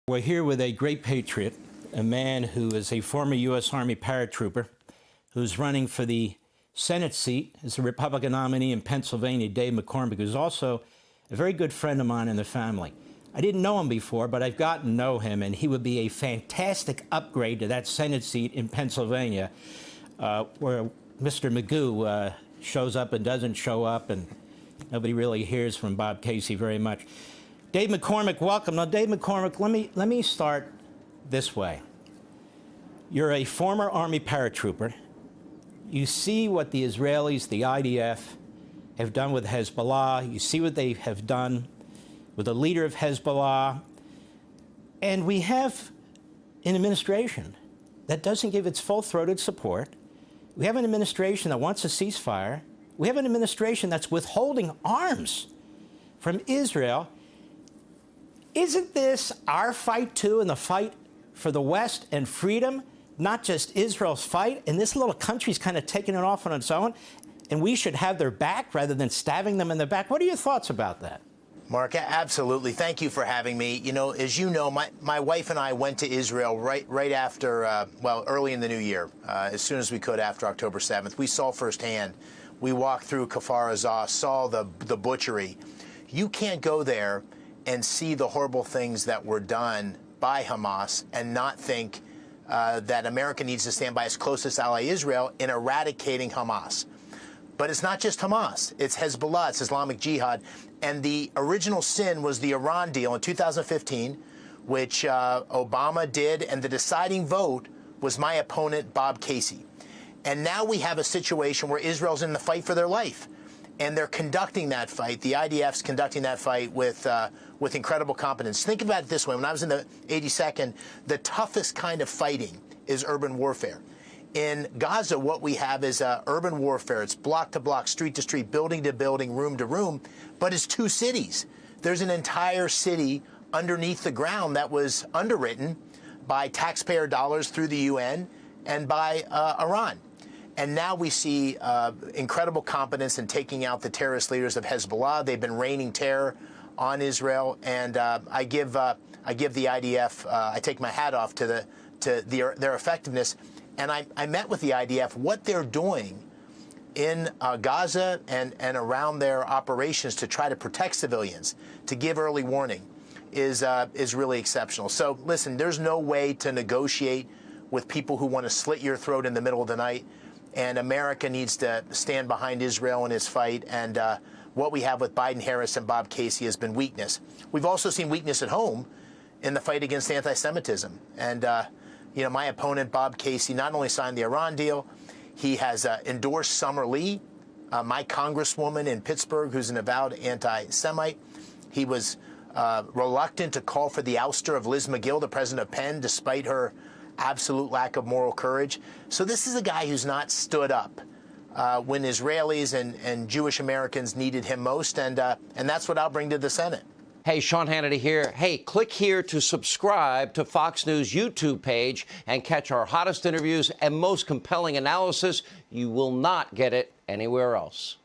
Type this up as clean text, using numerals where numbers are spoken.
We're here with a great patriot, a man who is a former U.S. Army paratrooper, who's running for the Senate seat as a Republican nominee in Pennsylvania, Dave McCormick, who's also a very good friend of mine in the family. I didn't know him before, but I've gotten to know him, and he would be a fantastic upgrade to that Senate seat in Pennsylvania, where Mr. Magoo shows up and doesn't show up, and nobody really hears from Bob Casey very much. Dave McCormick, welcome. Now, Dave McCormick, let me start this way. You're a former Army paratrooper. You see what the Israelis, the IDF, have done with Hezbollah. You see what they have done with the leader of Hezbollah. And we have an administration that doesn't give its full-throated support. We have an administration that wants a ceasefire. We have an administration that's withholding arms from Israel. Isn't this our fight, too, and the fight for the West and freedom, not just Israel's fight? And this little country's kind of taking it off on its own, and we should have their back rather than stabbing them in the back. What are your thoughts about that? Mark, absolutely. Thank you for having me. You know, as you know, my wife and I went to Israel right after, well, early in the new year, as soon as we could after October 7th. We saw firsthand. We walked through Kfar Aza, saw the butchery. You can't go there and see the horrible things that were done by Hamas and not think that America needs to stand by its closest ally, Israel, in eradicating Hamas. But it's not just Hamas. It's Hezbollah. It's Islamic Jihad. And the original sin was the Iran deal in 2015, which Obama did, and the deciding vote was my opponent, Bob Casey. And now we have a situation where Israel's in the fight for their life. And they're conducting that fight. The IDF's conducting that fight with incredible competence. Think about it this way. When I was in the 82nd, the toughest kind of fighting is urban warfare. In Gaza, what we have is urban warfare. It's block to block, street to street, building to building, room to room, but it's two cities. There's an entire city underneath the ground that was underwritten by taxpayer dollars through the UN and by Iran. And now we see incredible competence in taking out the terrorist leaders of Hezbollah. They've been raining terror on Israel, and I give the IDF, I take my hat off to their effectiveness. And I met with the IDF. What they're doing in Gaza and around their operations to try to protect civilians, to give early warning, is really exceptional. So listen, there's no way to negotiate with people who want to slit your throat in the middle of the night. And America needs to stand behind Israel in its fight. And what we have with Biden, Harris, and Bob Casey has been weakness. We've also seen weakness at home in the fight against anti-Semitism. And you know, my opponent, Bob Casey, not only signed the Iran deal, he has endorsed Summer Lee, my congresswoman in Pittsburgh, who's an avowed anti-Semite. He was reluctant to call for the ouster of Liz McGill, the president of Penn, despite her absolute lack of moral courage. So this is a guy who's not stood up when Israelis and Jewish Americans needed him most, and that's what I'll bring to the Senate. Hey, Sean Hannity here. Hey, click here to subscribe to Fox News YouTube page and catch our hottest interviews and most compelling analysis. You will not get it anywhere else.